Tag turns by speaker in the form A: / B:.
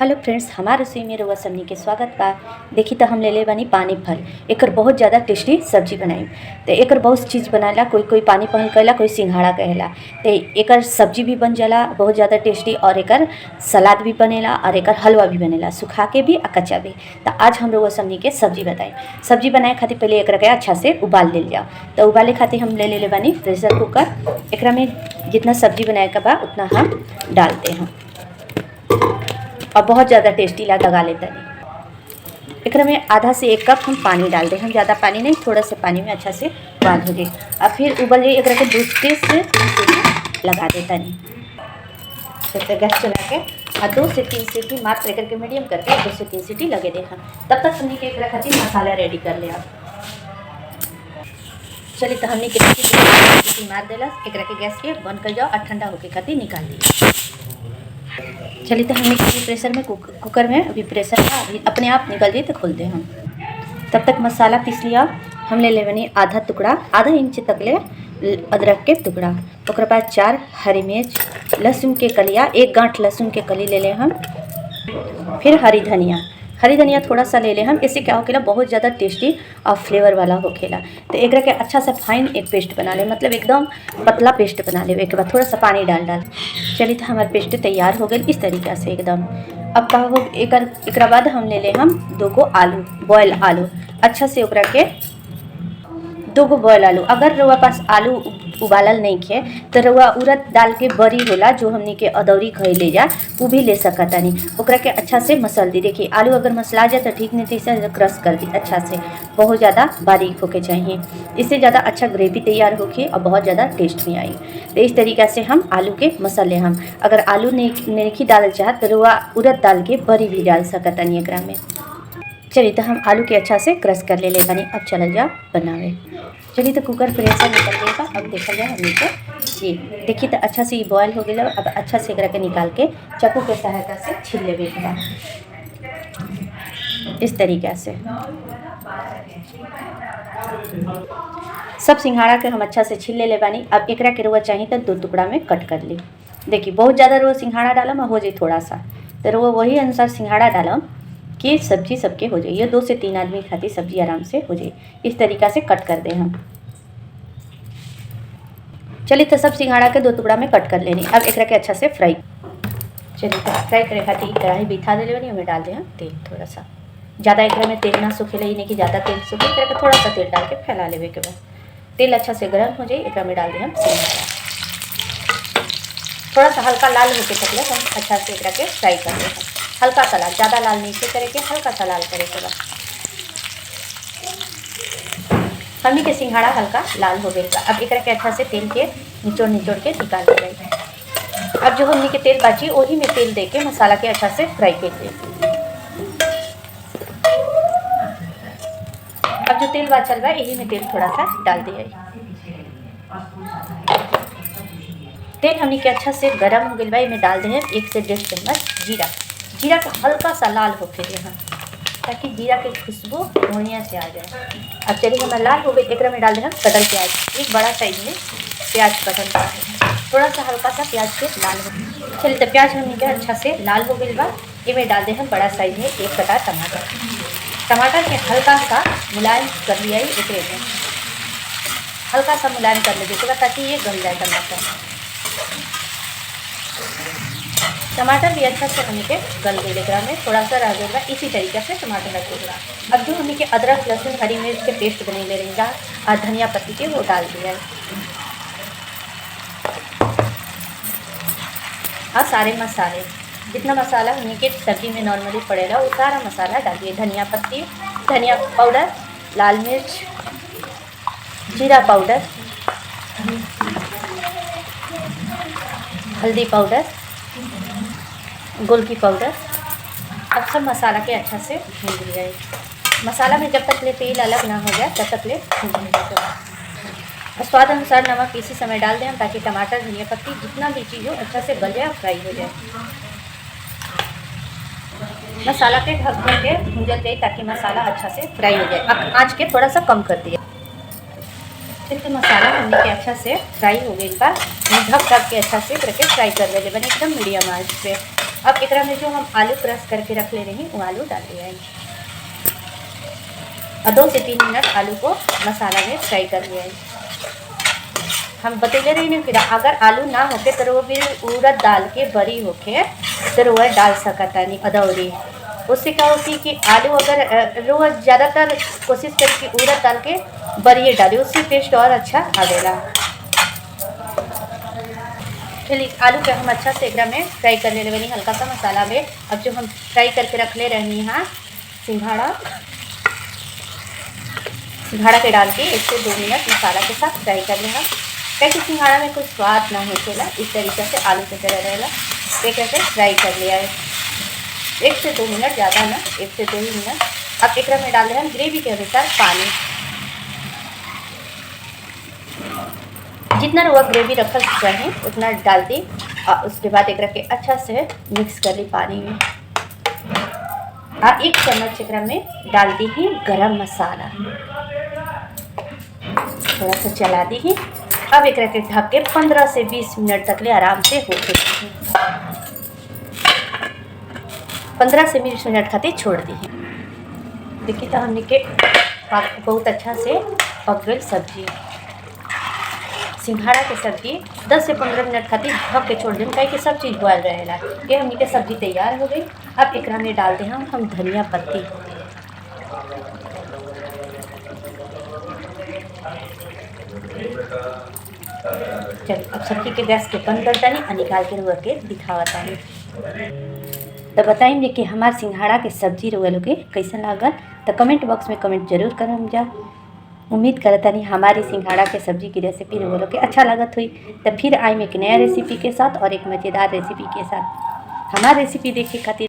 A: Hello friends, हमारे रसोई में रउआ सबनी के स्वागत बा। देखी तो हम ले ले बानी पानी फल। एकर बहुत ज़्यादा टेस्टी सब्जी बनाई। तो एकर बहुत चीज़ बनाला, कोई कोई पानी फल कहेला, कोई सिंघाड़ा कहेला। तो एकर सब्जी भी बन जाला बहुत ज़्यादा टेस्टी, और एकर सलाद भी बनेला, और एकर हलवा भी बनेला, सुखा के भी और कच्चा भी। तो आज हम रउआ सबनी के सब्जी बताई। सब्जी बनाए खातिर पहले एकरा के अच्छा से उबाल ले लिया। तो उबाले खातिर हम ले ले बानी प्रेशर कुकर। एकरा में जितना सब्जी बनाए का बा उतना हम डालते हैं और बहुत ज़्यादा टेस्टी लगा लेता है। एकरा में आधा से 1 कप हम पानी डाल दें। हम ज़्यादा पानी नहीं, थोड़ा से पानी में अच्छा से उबाल हो जाए और फिर उबल जाए। एकरा के 2 से लगा देता नहीं। फिर गैस चला के और 2 से 3 सीटी मात्र एकर के मीडियम करके 2 से 3 सीटी लगे दे। तब तक हमने के एकरा खातिर मसाला रेडी कर लिया। चलिए तो हमने के सीटी मार देला। एकरा के गैस के बंद कर जाओ और ठंडा होके खातिर निकाल दिया। चलिए तो हमने प्रेशर में कुकर में अभी प्रेशर का अभी अपने आप निकल जाए तो खोल दे हम। तब तक मसाला पीस लिया। हम ले लेवनी आधा इंच तक ले अदरक के टुकड़ा, ओकर बाद 4 हरी मिर्च, लहसुन के कलिया, 1 गांठ लहसुन के कली ले ले हम। फिर हरी धनिया थोड़ा सा ले ले हम। इससे क्या होखेला, बहुत ज़्यादा टेस्टी और फ्लेवर वाला होखेला। तो एकरा के अच्छा सा फाइन एक पेस्ट बना ले, मतलब एकदम पतला पेस्ट बना ले। एक बाद थोड़ा सा पानी डाल चलिए तो हमारा पेस्ट तैयार हो गई इस तरीक़ा से एकदम। अब का हो एकरा बाद हम ले ले हम 2 गो आलू, बॉयल आलू। अच्छा से ओकरा के 2 गो बॉयल आलू। अगर रउआ पास आलू उबालल नहीं खे तो रउआ उड़द दाल के बरी होला, जो हमनी के अदौरी खई ले जा, वो भी ले सकता नहीं। ओकरा के अच्छा से मसल दी। देखिए आलू अगर मसला जाए तो ठीक नहीं, तो इसे क्रश कर दी अच्छा से। बहुत ज़्यादा बारीक होके चाहिए, इससे ज़्यादा अच्छा ग्रेवी तैयार होके और बहुत ज़्यादा टेस्ट भी आई। तो इस तरीक़ा से हम आलू के मसाले हम अगर आलू नहीं डालल चाहत तो रउआ उड़द दाल के बरी भी डाल सकता नहीं एकरा में। चलिए तो हम आलू के अच्छा से क्रश कर ले बानी। अब चल जा बनावे। चलिए तो कुकर प्रेशर निकल गया। अब देखा जाए हमने को ये देखिए तो अच्छा से ये बॉयल हो गया। अब अच्छा से एकरा के निकाल के चाकू के सहायता से छील लेवे के बाद इस तरीक़ा से। सब सिंघाड़ा के हम अच्छा से छील ले बानी। अब एकरा के रउआ चाहिए तो 2 टुकड़ा में कट कर ली। देखिए बहुत ज़्यादा रउआ सिंघाड़ा डालम हो जाए थोड़ा सा, तो रउआ वही अनुसार सिंघाड़ा डालम कि सब्जी सबके हो जाए। ये 2 से 3 आदमी खाती सब्जी आराम से हो जाए। इस तरीक़ा से कट कर दें हम। चलिए तो सब सिंघाड़ा के 2 टुकड़ा में कट कर लेनी। अब एकरा के अच्छा से फ्राई। चलिए तो फ्राई करे खातिर कढ़ाई बिठा दे लेनी। हमें डाल दें तेल थोड़ा सा। ज़्यादा एकरा में तेल ना सूखे नहीं कि ज़्यादा तेल सूखे। एकरा के थोड़ा सा तेल डाल के फैला लेवे के बाद तेल अच्छा से गर्म हो जाए। एकरा में डाल दें हम सिंघाड़ा। थोड़ा सा हल्का लाल होके तक ले हम अच्छा से एकरा के फ्राई कर दें। हल्का सा लाल, ज़्यादा लाल नहीं करे के, हल्का सा लाल करे के बाद हमनी के सिंघाड़ा हल्का लाल हो गया। अब एकरा के अच्छा से तेल के निचोड़ के निकाल देंगे। अब जो हमनी के तेल बाची वही में तेल दे के मसाला के अच्छा से फ्राई कर दें। अब जो तेल बाचल बा यही में तेल थोड़ा सा डाल दिए। तेल हमनी के अच्छा से गरम हो गया। में डाल दें 1 से 1.5 चम्मच जीरा का हल्का सा लाल होके यहाँ, ताकि जीरा की खुशबू बढ़िया से आ जाए। अब चलिए हमारा लाल हो गई। एक में डाल दें हम कटल प्याज। एक बड़ा साइज में प्याज कटल का है। थोड़ा सा हल्का सा प्याज से लाल हो। चलिए तो प्याज हमने के अच्छा से लाल हो गई बा। ये डाल दें हम बड़ा साइज में 1 कटा टमाटर के हल्का सा मुलायम कर लिया। एक में हल्का सा मुलायम कर लीजिएगा ताकि ये गल जाए। टमाटर भी अच्छा से हमने के गल गई। एकरा में थोड़ा सा रह गया। इसी तरीके से टमाटर रखेगा। अब जो हमने के अदरक लहसुन हरी मिर्च के पेस्ट बने ले रहेगा और धनिया पत्ती के वो डाल दिया है। और सारे मसाले जितना मसाला हमने के सब्जी में नॉर्मली पड़ेगा वो सारा मसाला डालिए। धनिया पत्ती, धनिया पाउडर, लाल मिर्च, जीरा पाउडर, हल्दी पाउडर, गोलकी पाउडर। अब सब मसाला के अच्छा से भून लिया है। मसाला में जब तक ले तेल अलग ना हो जाए तब तक ले भून लिया। स्वाद अनुसार नमक इसी समय डाल दें हम, ताकि टमाटर धनिया पत्ती जितना भी चीज़ हो अच्छा से गल जाए और फ्राई हो जाए। मसाला के ढक के भूंजल जाए ताकि मसाला अच्छा से फ्राई हो जाए। अब आँच के थोड़ा सा कम कर दिया। फिर मसाला हमने के अच्छा से फ्राई हो गई। ढक के अच्छा से करके फ्राई कर ले बने एकदम मीडियम आंच पे। अब एकरा में जो हम आलू क्रश करके रख ले रहे हैं वो आलू डाल दिया है और 2 से 3 मिनट आलू को मसाला में फ्राई कर लिया है। हम बतैले रही ना कि अगर आलू ना होके तो वो फिर उड़द दाल के बड़ी होके तो वह डाल सकता नहीं अदौरी। उससे क्या होती है कि आलू अगर रोज ज़्यादातर कोशिश करें कि उड़द दाल के बड़िए डाले, उससे टेस्ट और अच्छा आवेला। चलिए आलू के हम अच्छा से एकरा में फ्राई कर ले रहे हल्का सा मसाला में। अब जो हम फ्राई करके रख ले रहे हैं सिंघाड़ा के डाल के 1 से 2 मिनट मसाला के साथ फ्राई कर लेना। कैसे सिंघाड़ा में कोई स्वाद ना होखेला, इस तरीके से आलू के तरह रहेला। एक ऐसे फ्राई कर लिया है 1 से 2 मिनट, ज़्यादा ना 1 से 2 ही मिनट। अब एकरा में डाल रहे हैं ग्रेवी के अनुसार पानी, जितना रुआ ग्रेवी रखल चाहे उतना डाल दी और उसके बाद एकरा के अच्छा से मिक्स कर ली पानी में। और 1 चम्मच एकरा में डाल दी ही गरम मसाला, थोड़ा सा चला दी ही। अब एकरा के ढक के 15 से 20 मिनट तक ले आराम से हो गए, 15 से 20 मिनट खातिर छोड़ दी है। देखिए तो हमने के बहुत अच्छा से पक गई सब्जी। सिंघाड़ा के सब्जी 10 से 15 मिनट खातिर ढक के छोड़ दें, कहीं कि सब चीज़ बॉयल रहेला। ये हमने के सब्जी तैयार हो गई। अब एकरा में डाल दें हम धनिया पत्ती, चलिए अब सब्जी के गैस के बंद कर दानी और निकाल के रुआ के दिखावता है। तो बताइए कि हमारे सिंघाड़ा के सब्जी रुआ लोग के कैसा लागल, तो कमेंट बॉक्स में कमेंट जरूर करम जा। उम्मीद करता नहीं हमारी सिंघाड़ा के सब्जी की रेसिपी रुआ लोग के अच्छा लागत हुई। तो फिर आए मैं एक नया रेसिपी के साथ और एक मज़ेदार रेसिपी के साथ। हमारी रेसिपी देखे खातिर